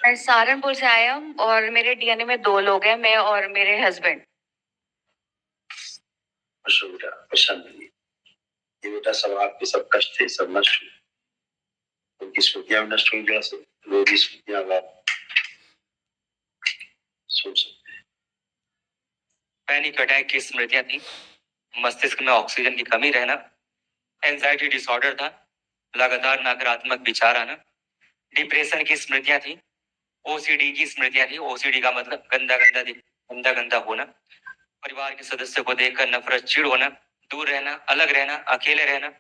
मैं सहारनपुर से आया हूँ और मेरे डीएनए में 2 लोग हैं, मैं और मेरे हस्बैंड। बेटा परेशान नहीं, ये बेटा सब आपके सब कष्ट थे, सब नष्ट हुए, उनकी स्मृतियां भी नष्ट हुई जड़ से, वो भी स्मृतियां आप सोच सकते हैं। पैनिक अटैक की स्मृतियां थी, मस्तिष्क में ऑक्सीजन की कमी रहना, एंजाइटी डिसऑर्डर था, लगातार नकारात्मक विचार आना, डिप्रेशन की स्मृतियां थी, ओसीडी की स्मृतियां थी। ओसीडी का मतलब गंदा गंदा होना, परिवार के सदस्य को देखकर नफरत, चिढ़ होना, दूर रहना, अलग रहना, अकेले रहना,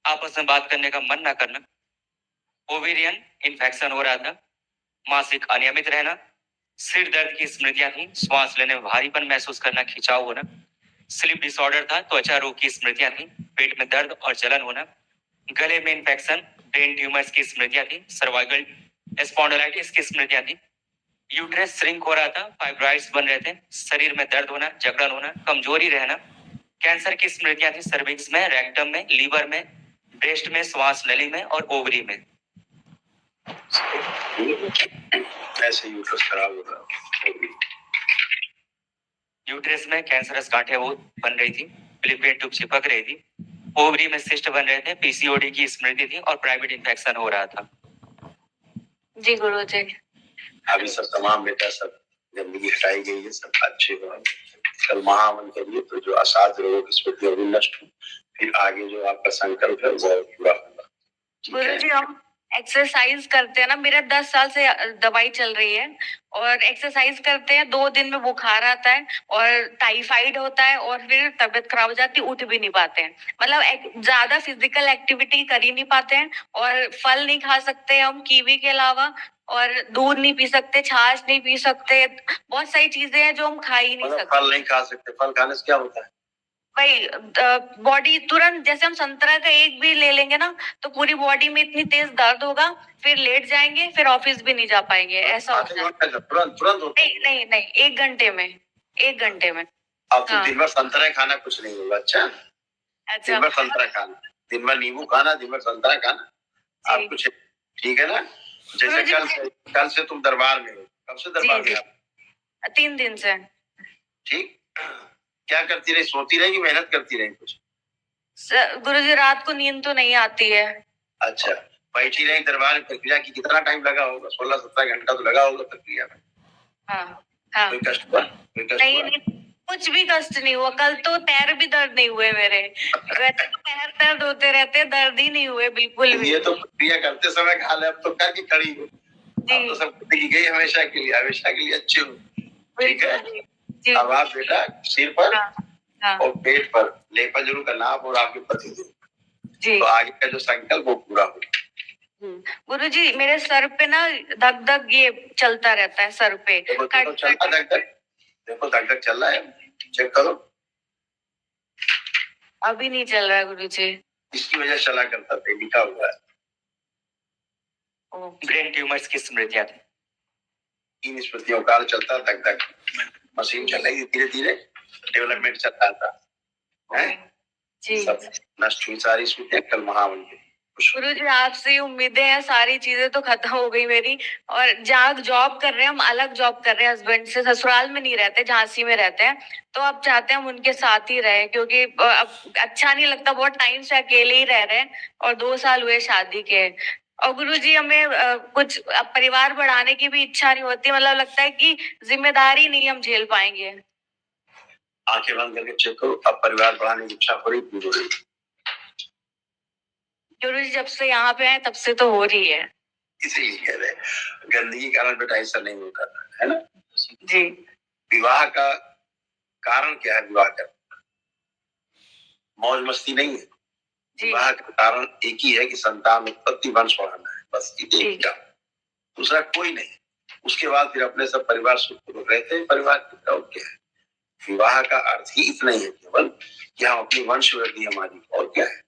आपस में बात करने का मन ना करना, ओवेरियन इन्फेक्शन हो रहा था, मासिक अनियमित रहना, सिर दर्द की स्मृतियां थी, श्वास लेने में भारीपन महसूस करना, खिंचाव होना, स्लीप डिसऑर्डर था, त्वचा रोग की स्मृतियां थी, पेट में दर्द और जलन होना, गले में इन्फेक्शन, ब्रेन ट्यूमर्स की स्मृतियां थी, सर्वाइकल स्पॉन्डिलाइटिस की स्मृतियां थी, यूट्रस श्रिंक हो रहा था, फाइब्राइड्स बन रहे थे, शरीर में दर्द होना, जकड़न होना, कमजोरी रहना, कैंसर की स्मृतियां थी, सर्विक्स में, रेक्टम में, लीवर में, ब्रेस्ट में, श्वास नली में और ओवरी में। ऐसे यूट्रस खराब हो रहा, यूट्रस में कैंसरस गांठें वो बन रही थी, फिलिपियन ट्यूब चिपक रही थी, ओवरी में सिस्ट बन रहे थे, पीसीओडी की स्मृति थी और प्राइवेट इन्फेक्शन हो रहा था। जी गुरुजी। अभी सब तमाम बेटा सब गंदगी हटाई गई है, सब अच्छे हुए। कल महावन करिए तो जो असाध्य रोगों की स्मृति अभी नष्ट हुई, फिर आगे जो आपका संकल्प है वो पूरा होगा। गुरुजी हम एक्सरसाइज करते हैं ना, मेरा 10 साल से दवाई चल रही है और एक्सरसाइज करते हैं, 2 दिन में बुखार आता है और टाइफाइड होता है और फिर तबीयत खराब हो जाती है, उठ भी नहीं पाते हैं। मतलब ज्यादा फिजिकल एक्टिविटी कर ही नहीं पाते हैं और फल नहीं खा सकते हम कीवी के अलावा, और दूध नहीं पी सकते, छाछ नहीं पी सकते, बहुत सारी चीजें हैं जो हम खा ही नहीं सकते। फल नहीं खा सकते, फल खाने से क्या होता है? भाई बॉडी तुरंत, जैसे हम संतरा का एक भी ले लेंगे ना तो पूरी बॉडी में इतनी तेज दर्द होगा, फिर लेट जाएंगे, फिर ऑफिस भी नहीं जा पाएंगे, ऐसा होता है। तुरंत तुरंत होता है? नहीं नहीं नहीं, 1 घंटे में, 1 घंटे में। अब तो दिन भर संतरा खाना कुछ नहीं होगा। अच्छा, दिन भर संतरा खाना, दिन भर नींबू खाना, दिन भर संतरा खाना, आप कुछ ठीक है ना? जैसे कल से तुम दरबार में हो, कब से दरबार में आप? 3 दिन से। ठीक, क्या करती रही, सोती रही, मेहनत करती रही कुछ? गुरुजी रात को नींद तो नहीं आती है। अच्छा, बैठी रही दरबार में, प्रक्रिया की कितना टाइम लगा होगा? 16-17 घंटा तो लगा होगा प्रक्रिया में। हाँ हाँ। कोई कष्ट हुआ? कोई कष्ट नहीं हुआ? नहीं, कुछ भी कष्ट नहीं हुआ। कल तो पैर भी दर्द नहीं हुए मेरे, वैसे तो पैर दर्द होते रहते, दर्द ही नहीं हुए बिल्कुल भी। ये तो प्रक्रिया करते समय खा ले, अब तो करके खड़ी हो, अब तो सब की गई हमेशा के लिए, हमेशा के लिए अच्छे हो। ठीक है, अब आप बेटा सिर पर और पेट पर लेपा जरूर करना, आप और आपके पति देव, तो आगे का जो संकल्प वो पूरा हो। गुरुजी मेरे सर पे ना धक धक ये चलता रहता है, सर पे देखो चलता धक धक, देखो धक धक चल रहा है, चेक करो। अभी नहीं चल रहा है गुरुजी। इसकी वजह चला करता था, लिखा हुआ है। ब्रेन ट्यूमर्स की स्मृतियां थी, इन स्मृतियों का चलता धक धक, मशीन चल रही धीरे धीरे, डेवलपमेंट चल रहा था, है जी। सब नष्ट हुई सारी स्मृतियां कल महावन की। गुरुजी आपसे उम्मीदें हैं, सारी चीजें तो खत्म हो गई मेरी। और जहाँ जॉब कर रहे हैं हम, अलग जॉब कर रहे हैं, हस्बैंड से ससुराल में नहीं रहते, झांसी में रहते हैं, तो अब चाहते हैं हम उनके साथ ही रहे, क्योंकि अब अच्छा नहीं लगता, बहुत टाइम से अकेले ही रह रहे हैं और 2 साल हुए शादी के। और गुरुजी हमें कुछ परिवार बढ़ाने की भी इच्छा नहीं होती, मतलब लगता है कि जिम्मेदारी नहीं हम झेल पाएंगे। आंखें बंद करके चेक करो, अब परिवार बढ़ाने की इच्छा हो रही पूरी हो रही? गुरुजी जब से यहाँ पे आए तब से तो हो रही है। इसीलिए कह रहे हैं गंदगी के कारण बेटा ऐसा नहीं होता है ना जी। विवाह का कारण क्या है? विवाह का मौज मस्ती नहीं है, विवाह का कारण एक ही है कि संतान उत्पत्ति, वंश बढ़ाना है, बस एक का, दूसरा कोई नहीं। उसके बाद फिर अपने सब परिवार सुखपूर्वक रहते हैं, परिवार क्या है? विवाह का अर्थ ही इतना ही है केवल कि हम अपनी वंश वृद्धि हमारी, और क्या है?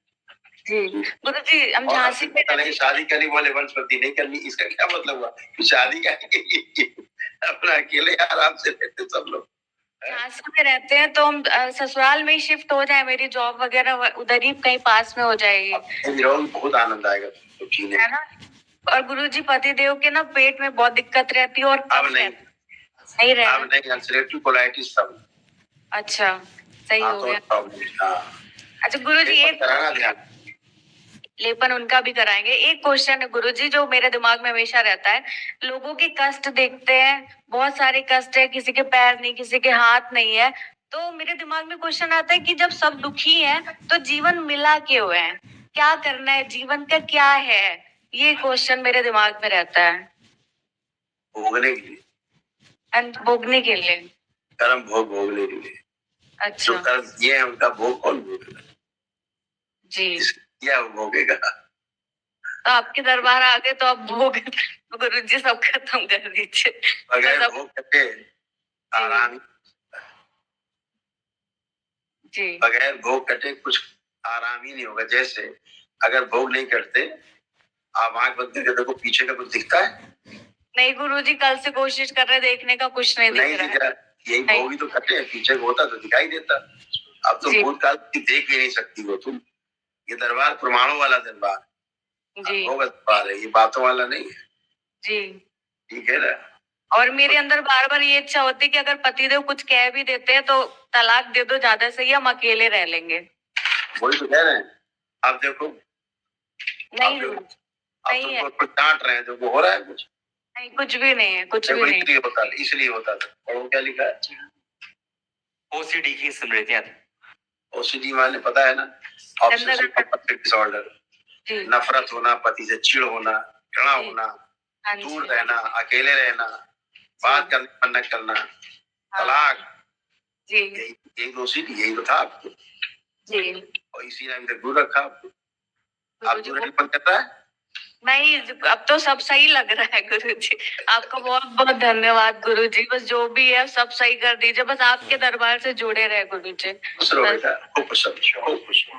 गुरुजी हम झांसी में शादी करनी, बोले वंश वृद्धि नहीं करनी, इसका क्या मतलब हुआ? शादी का अपना अकेले आराम से रहते सब लोग, झांसी में रहते हैं, तो हम ससुराल में ही शिफ्ट हो जाए, मेरी जॉब वगैरह उधर ही कहीं पास में हो जाएगी, बहुत आनंद आएगा तो जीने, है ना। और गुरुजी पतिदेव के ना पेट में बहुत दिक्कत रहती है और अब कफ नहीं, नहीं रह अब नहीं, अल्सरेटिव कोलाइटिस सब। अच्छा, सही हाँ हो तो गया। प्रॉब्लम। हाँ अच्छा गुरुजी, लेपन एक कराना ध्यान। लेपन उनका भी कराएंगे। एक क्वेश्चन है गुरुजी जो मेरे दिमाग में हमेशा रहता है। लोगों के कष्ट देखते हैं, बहुत सारे कष्ट है, किसी के पैर नहीं, किसी के हाथ नहीं है, तो मेरे दिमाग में क्वेश्चन आता है कि जब सब दुखी हैं तो जीवन मिला क्यों है? क्या करना है, जीवन का क्या है? ये क्वेश्चन मेरे दिमाग में रहता है। भोगने के लिए, भोगने के लिए। कर्म भोग भोगने के लिए। अच्छा जो कर्म किए हैं उनका भोग कौन भोगेगा? जी। किया वो भोगेगा। तो आपके दरबार आ गए तो आप भोग गुरुजी सब खत्म कर दीजिए। बगैर सब- भोग करके आराम, जी बगैर भोग कटे कुछ आराम ही नहीं होगा। जैसे अगर भोग नहीं करते, आप आंख बंद करके देखो पीछे का कुछ दिखता है? नहीं गुरुजी, कल से कोशिश कर रहे देखने का, कुछ नहीं नहीं दिख रहा दिख है। रहा। यही नहीं। भोग ही तो कटे, पीछे को होता तो दिखाई देता। अब तो जी। भूतकाल की देख भी नहीं सकती हो तुम। ये दरबार प्रमाणों वाला दरबार, जी भोग दरबार है, ये बातों वाला नहीं है। जी। ठीक है ना? और मेरे अंदर बार बार ये इच्छा होती है कि अगर पतिदेव कुछ कह भी देते हैं तो तलाक दे दो, ज्यादा सही, हम अकेले रह लेंगे। वही तो कह रहे हैं। अब देखो, नहीं अब नहीं है, तुमको कुछ डांट रहे हैं, जो वो हो रहा है कुछ। नहीं कुछ भी नहीं है, कुछ भी देखो नहीं। इसलिए होता था। और क्या लिखा है? ओसीडी की स्मृतियां थी। ओसीडी माने पता है ना? Obsessive compulsive disorder. जी नफरत होना, पति से चिढ़ होना, घृणा जी। होना, हाँ जी। दूर रहना, अकेले रहना, बात करने पर न करना, तलाक। जी यही तो ओसीडी, यही तो था आपको। जी। और इसी ने अभी तक दूर रखा आपको। आप गुरुजी, दूर रहने मन करता है? नहीं, अब तो सब सही लग रहा है गुरुजी। आपका बहुत बहुत धन्यवाद गुरुजी। बस जो भी है सब सही कर दीजिए, बस आपके दरबार से जुड़े रहे गुरुजी। खुश रहो बेटा, खूब खुश रहो, खूब खुश रहो।